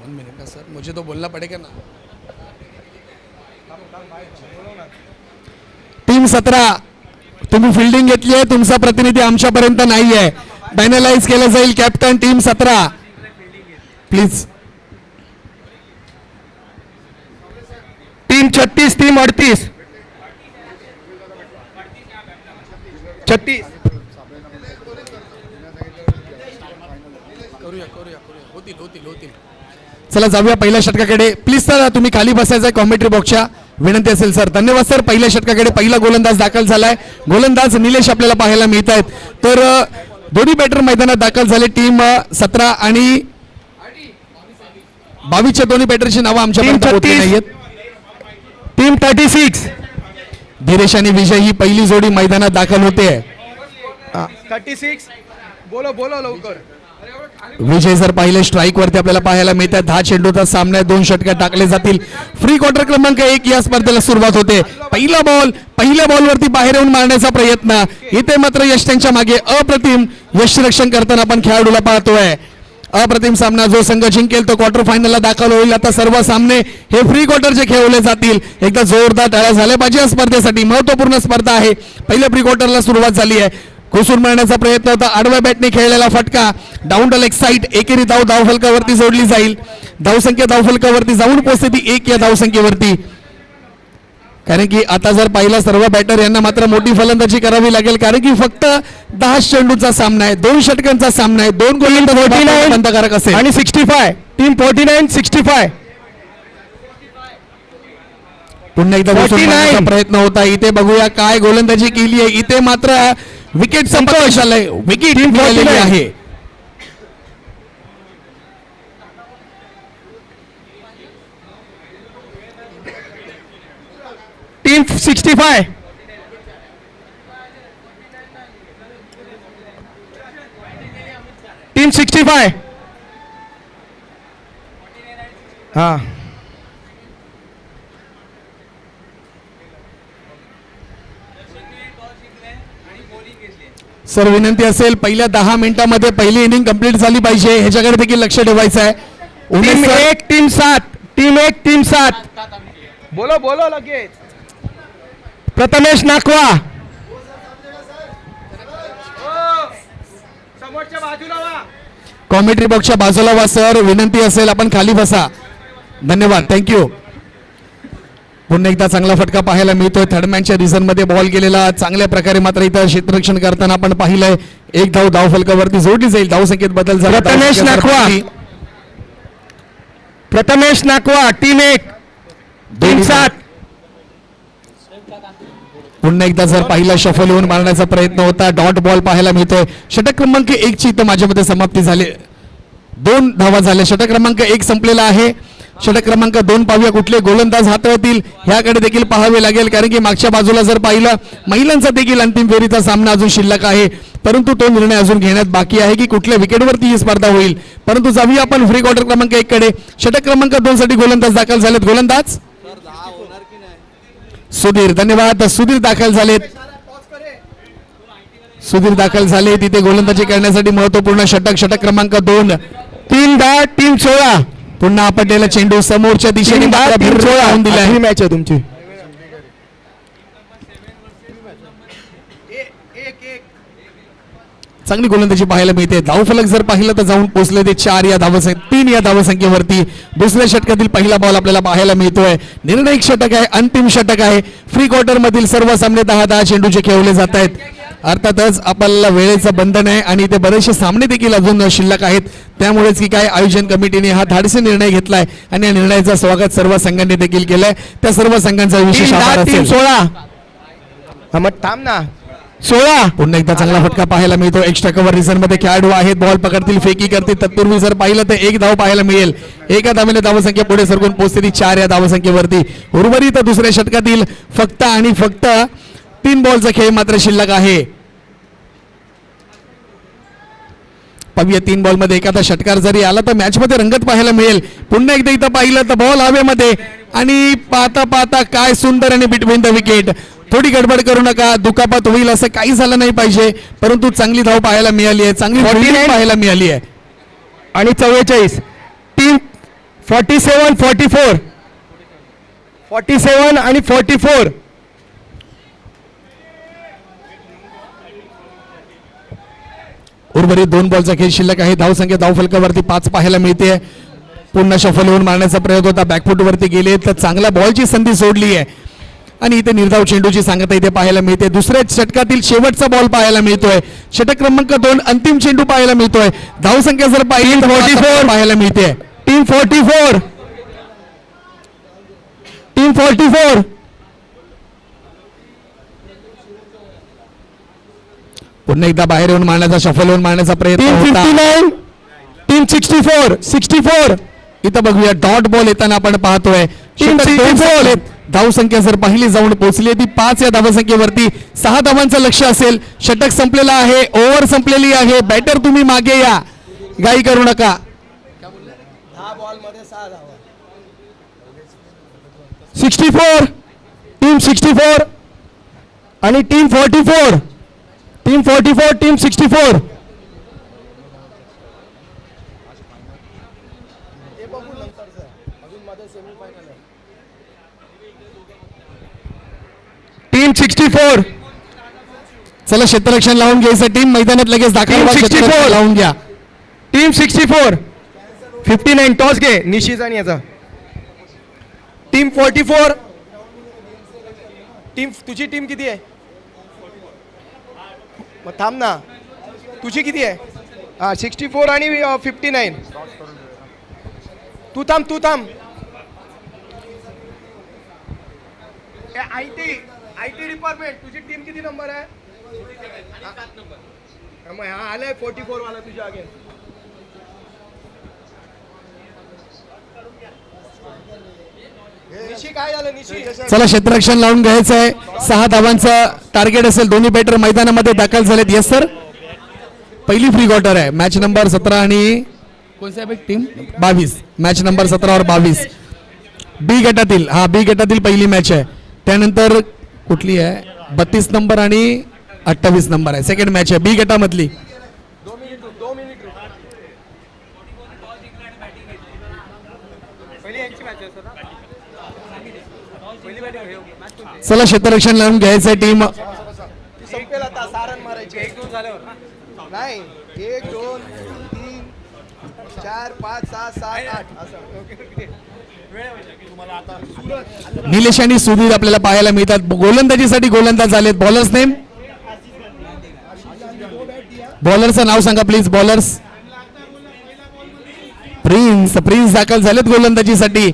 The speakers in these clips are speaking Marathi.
1 मिनट ना सर, मुझे तो बोलना पड़ेगा ना. टीम 17 तुम्ही फिल्डिंग घेतली आहे, तुमचा प्रतिनिधी आमच्यापर्यंत नाही आहे. फायनलाइज केलं जाईल. Captain team 17 please. Team 36 team 38 36. होतील. चला जाऊया पहिल्या षटकाकडे. प्लीज सर तुम्ही खाली बसायचं आहे कॉमेंट्री बॉक्सच्या, विनंती असेल सर. धन्यवाद सर. पहिल्या षटकाकडे पहिला गोलंदाज दाखल झालाय. गोलंदाज निलेश आपल्याला पाहायला मिळत आहेत. तर दोन्ही बॅटर मैदानात दाखल झाले. टीम 17 आणि 22च्या दोन्ही बॅटरची नावं आमच्यापर्यंत पोहोचली नाहीयेत. टीम 36 धीरेश आणि विजय ही पहिली जोडी मैदानात दाखल होते. 36 बोलो लवकर. विजय सर पहिले स्ट्राईक वरती आपल्याला पाहायला मिळतात. 10 चेंडूचा सामना आहे. 2 षटके टाकले जातील. फ्री क्वार्टर क्रमांक 1 या स्पर्धेला सुरुवात होते. पहिला बॉल पहिल्या बॉलवरती बाहेर येऊन मारण्याचा प्रयत्न. इथे मात्र यश त्यांच्या मागे अप्रतिम यशरक्षण करताना आपण खेळाडूला पाहतोय. अप्रतिम सामना. जो संघ जिंकेल तो क्वार्टर फायनलला दाखल होईल. आता सर्व सामने हे फ्री क्वार्टरचे खेळवले जातील. एकदा जोरदार टाळ्या झाल्या पाहिजे या स्पर्धेसाठी. महत्वपूर्ण स्पर्धा आहे. पहिल्या प्री क्वार्टरला सुरुवात झाली आहे. घुसून मारण्याचा प्रयत्न होता. आडव्या बॅटने खेळलेला फटका. Down the leg side. एकेरी धाव धावफलकावरती जोडली जाईल. धावसंख्या धावफलकावरती जाऊन पोहोचते ती 1 या धावसंख्येवरती. कारण की आता जर पाहिला सर्व बॅटर यांना मात्र मोठी फलंदाजी करावी लागेल. कारण की फक्त 10 चेंडूचा सामना आहे. 2 षटकांचा सामना आहे. 2 गोलंदाज बंधकारक असेल. आणि 65 टीम 49 65. पुन्हा एकदा घुसून प्रयत्न होता. इथे बघूया काय गोलंदाजी केली आहे. इथे मात्र विकेट संपत आलंय. विकेट मिळालेली आहे. Team 65 team 65. हा सर विनंती असेल पहिल्या 10 मिनिटांमध्ये पहिली इनिंग कंप्लीट झाली पाहिजे. ह्याच्याकडे देखील लक्ष ठेवायचं आहे. Team 1 team 7 team 1 team 7. बोलो लगेच. प्रथमेश नाकवा. कॉमेंट्री बॉक्सच्या बाजूला वा सर. विनंती असेल आपण खाली बसा. धन्यवाद. थँक्यू. पुन्हा एकदा चांगला फटका पाहायला मिळतोय. थर्ड मॅनच्या रिझन मध्ये बॉल गेलेला चांगल्या प्रकारे मात्र इथं क्षेत्ररक्षण करताना आपण पाहिलंय. 1 धाव धावफलकावरती जोडली जाईल. धावसंख्येत बदल झाला. Prathamesh Nakwa team 1 team 7. पुन्हा एकदा जर पहिला शफल येऊन मारण्याचा प्रयत्न होता. डॉट बॉल पाहायला मिळतोय. षटक क्रमांक 1 ची इथं माझ्यामध्ये समाप्ती झाली. 2 धावा झाल्या. षटक क्रमांक 1 संपलेला आहे. षटक क्रमांक 2 पाहूया कुठले गोलंदाज हाताळतील ह्याकडे देखील पाहावे लागेल. कारण की मागच्या बाजूला जर पाहिलं महिलांचा देखील अंतिम फेरीचा सामना अजून शिल्लक आहे. परंतु तो निर्णय अजून घेण्यात बाकी आहे की कुठल्या विकेटवरती ही स्पर्धा होईल. परंतु जाऊया आपण फ्री क्वार्टर क्रमांक 1 कडे. षटक क्रमांक 2 साठी गोलंदाज दाखल झालेत. गोलंदाज सुधीर. धन्यवाद. सुधीर दाखल झालेत. सुधीर दाखल झाले. तिथे गोलंदाजी करण्यासाठी महत्वपूर्ण षटक. षटक क्रमांक 2 टीम 10 टीम 16. पुन्हा आपटलेला चेंडू समोरच्या दिशेने दिला. मॅच आहे तुमची. चांगली गोलंदाजी पाहायला मिळते. धावफलक जर पाहिलं तर जाऊन पोहोचले ते 4 या धावसंख्या 3 या धावसंख्येवरती. दुसऱ्या षटकातील पहिला बॉल आपल्याला पाहायला मिळतोय. निर्णायक षटक आहे. अंतिम षटक आहे. फ्री क्वार्टर मधील सर्व सामने 10-10 चेंडूचे खेळवले जात आहेत. अर्थातच आपल्याला वेळेचं बंधन आहे आणि ते बरेचसे सामने देखील अजून शिल्लक आहेत. त्यामुळेच की काय आयोजन कमिटीने हा धाडसी निर्णय घेतलाय आणि या निर्णयाचं स्वागत सर्व संघांनी देखील केलंय. त्या सर्व संघांचा विशेष आभार असेल. 16 मग थांब ना. 16 पुन्हा एकदा चांगला फटका पाहायला मिळतो. एक्स्ट्रा कव्हर रिझन मध्ये खेळाडू आहेत. बॉल पकडतील फेकी करतील. तत्पूर्वी जर पाहिलं तर 1 धाव पाहायला मिळेल. एका धावेने धावसंख्या पुढे सरकून पोहोचते ती 4 या धावसंख्येवरती. उर्वरित दुसऱ्या षटकातील फक्त आणि फक्त 3 बॉलचा खेळ मात्र शिल्लक आहे. पाहूया 3 बॉल मध्ये एखादा षटकार जरी आला तर मॅच मध्ये रंगत पाहायला मिळेल. पुन्हा एकदा इथं पाहिलं तर बॉल हवेमध्ये आणि पाहता पाहता काय सुंदर आणि बिटवीन द विकेट. थोडी गडबड करू नका. दुखापत होईल असं काही झालं नाही पाहिजे. परंतु चांगली धाव पाहायला मिळाली आहे. चांगली फील्डिंग पाहायला मिळाली आहे. आणि 44 टीम 47 44 47 आणि 44. उर्वरित 2 बॉलचा खेळ शिल्लक आहे. धावसंख्या धावफलकावरती 5 पाहायला मिळते. पुन्हा शफल होऊन मारण्याचा प्रयत्न होता, बॅकफूट वरती गेले तर चांगल्या बॉलची संधी सोडली आहे आणि इथे निर्धाव चेंडूची सांगता इथे पाहायला मिळते. दुसऱ्या षटकातील शेवटचा बॉल पाहायला मिळतोय. षटक क्रमांक 2 अंतिम चेंडू पाहायला मिळतोय. धावसंख्या जर पाहिली तर 44 पाहायला मिळते. Team 44 team 44. पुन्हा एकदा बाहेर येऊन मारण्याचा, शफल होऊन मारण्याचा प्रयत्न टीम होता. 59 टीम 64. इथं बघूया डॉट बॉल येताना आपण पाहतोय. टीम षटक 64. 2 संपलेत. धावसंख्या जर पहिली जाऊन पोहोचली ती 5 या धावसंख्येवरती 6 धावांचं लक्ष असेल. षटक संपलेलं आहे, ओव्हर संपलेली आहे. बॅटर तुम्ही मागे या, घाई करू नका. 64 टीम 64 आणि टीम 44 टीम 44 टीम 64. टीम 64 चला क्षेत्ररक्षण लावून घ्यायचं. टीम मैदानात लगेच दाखल Team व्हा. 64. क्षेत्ररक्षण लावून घ्या. टीम 64 59 टॉस घे निशिज आणि याचा. टीम 44 टीम तुझी टीम किती आहे? मग थांब ना, तुझी किती आहे? हा 64 आणि 59. तू थांब. आयटी डिपार्टमेंट तुझी टीम किती नंबर आहे? मग हा आलाय 44 वाला तुझ्या आगे. निशी काय झालं निशी? चला क्षेत्ररक्षण लावून घ्यायचं आहे. 6 धावांचं टार्गेट असेल. दोन्ही बॅटर मैदानामध्ये दाखल झालेत. येस सर, पहिली फ्री क्वार्टर आहे. मॅच नंबर 17 आणि कोणत्या टीम 22. मॅच नंबर 17 वर 22 बी गटातील पहिली मॅच आहे. त्यानंतर कुठली आहे? 32 नंबर आणि 28 नंबर आहे. सेकंड मॅच आहे बी गटामधली. 2 मिनिट पहिली यांची मॅच आहे सर. चला क्षेत्ररक्षण लावून घ्यायचंय. टीम संपेल आता. सारण मारायचे 1-2 झाल्यावर नाही. 1 2 3 4 5 6 7 8 असं. निलेश आणि सुधीर आपल्याला पाहायला मिळतात. गोलंदाजीसाठी गोलंदाज आलेत. बॉलर्स नेम, बॉलरचं नाव सांगा प्लीज. बॉलर्स प्रिन्स दाखल झालेत गोलंदाजीसाठी.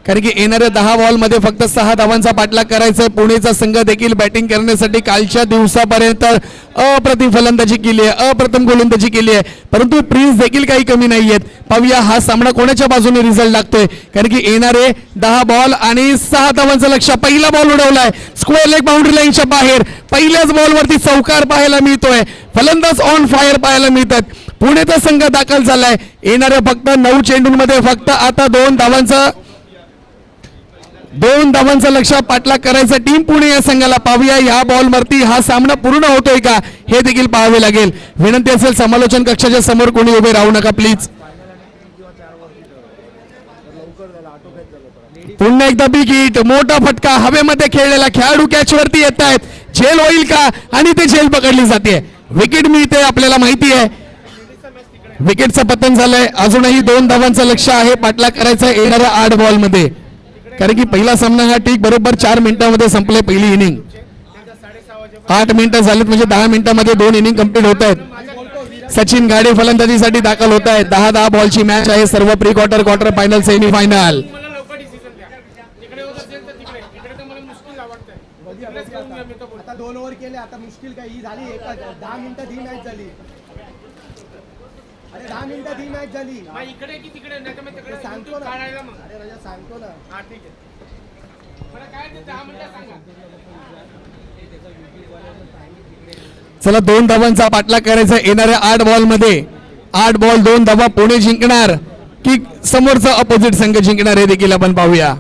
कारण की येणाऱ्या 10 बॉलमध्ये फक्त 6 धावांचा पाठलाग करायचा आहे. पुणेचा संघ देखील बॅटिंग करण्यासाठी कालच्या दिवसापर्यंत अप्रतिम फलंदाजी केली आहे, अप्रथम गोलंदाजी केली आहे. परंतु प्रिन्स देखील काही कमी नाहीयेत. पाहूया हा सामना कोणाच्या बाजूने रिझल्ट लागतोय. कारण की येणारे 10 बॉल आणि 6 धावांचं लक्ष. पहिला बॉल उडवलाय स्क्वेअर लेग बाउंड्री लाईनच्या बाहेर. पहिल्याच बॉलवरती चौकार पाहायला मिळतोय. फलंदाज ऑन फायर पाहायला मिळतात. पुणेचा संघ दाखल झालाय. येणाऱ्या फक्त 9 चेंडूंमध्ये फक्त आता 2 धावांचं लक्ष पाठलाग करायचं टीम पुणे या संघाला. पाहूया या बॉलवरती हा सामना पूर्ण होतोय का हे देखील पाहावे लागेल. विनंती असेल समालोचन कक्षाच्या समोर कोणी उभे राहू नका प्लीज. पुन्हा एकदा बिग हिट, मोठा फटका हवेमध्ये खेळलेला खेळाडू कॅच वरती येत आहेत. झेल होईल का? आणि ते झेल पकडली जाते. विकेट मिळते आपल्याला माहिती आहे. विकेटचं पतन झालंय. अजूनही 2 धावांचं लक्ष आहे पाठलाग करायचं येणाऱ्या 8 बॉलमध्ये. कारण की पहिला सामना हा ठीक बरोबर 4 मिनिटांमध्ये संपले. पहिली इनिंग 8 मिनिटं झालीत म्हणजे 10 मिनिटांमध्ये 2 इनिंग कंप्लीट होत आहेत. सचिन गाडे फलंदाजीसाठी दाखल होत आहेत. 10 बॉलची मॅच आहे. सर्व pre quarter, quarter final, semi final. आता 2 ओव्हर केले. आता मुश्किल काही झाली. 10 मिनिटं धी मॅच झाली. अरे 10 मिनिटं धी मॅच झाली. इकडे की तिकडे नाही तर मग तिकडे सांगतो ना. काढायला मग. अरे राजा सांगतो ना. हा ठीक आहे. मला काय ते 10 मिनिटं सांगा. चला 2 धावांचा पाठलाग करायचा येणाऱ्या 8 बॉलमध्ये. 8 बॉल 2 धावा. पुणे जिंकणार की समोरचा अपोजिट संघ जिंकणार हे देखील आपण पाहूया.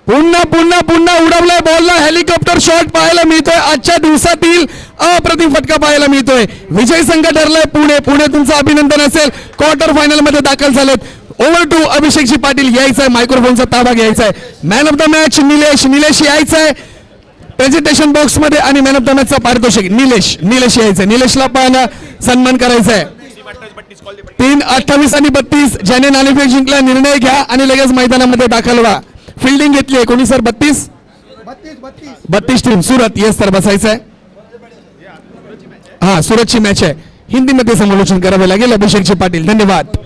पुन्हा उडवलाय बॉलला. हेलिकॉप्टर शॉट पाहायला मिळतोय. आजच्या दिवसातील अप्रतिम फटका पाहायला मिळतोय. विजय संघ ठरलाय पुणे. पुणे तुमचं अभिनंदन असेल. क्वार्टर फायनल मध्ये दाखल झालेत. ओव्हर टू अभिषेकजी पाटील यायचं आहे, मायक्रोफोनचा ताबा घ्यायचा आहे. Man of the match Nilesh यायचं आहे प्रेझेंटेशन बॉक्स मध्ये आणि मॅन ऑफ द मॅचचा पारितोषिक निलेश यायचंय. निलेशला पण सन्मान करायचा आहे. 3, 28 आणि 32 ज्याने नाणेफेक जिंकला निर्णय घ्या आणि लगेच मैदानामध्ये दाखल व्हा. फिल्डिंग घेतली आहे कोणी सर? 32 टीम सुरत. येस तर बसायचं आहे. हा सुरतची मॅच आहे. हिंदीमध्ये समालोचन करावे लागेल अभिषेकजी पाटील. धन्यवाद.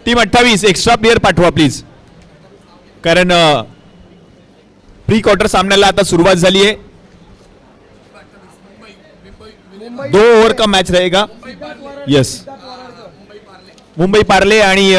टीम 28 एक्स्ट्रा प्लेअर पाठवा प्लीज, कारण प्री क्वार्टर सामन्याला आता सुरुवात झाली आहे. 2 ओव्हर का मैच रहेगा. यस, मुंबई पार्ले आणि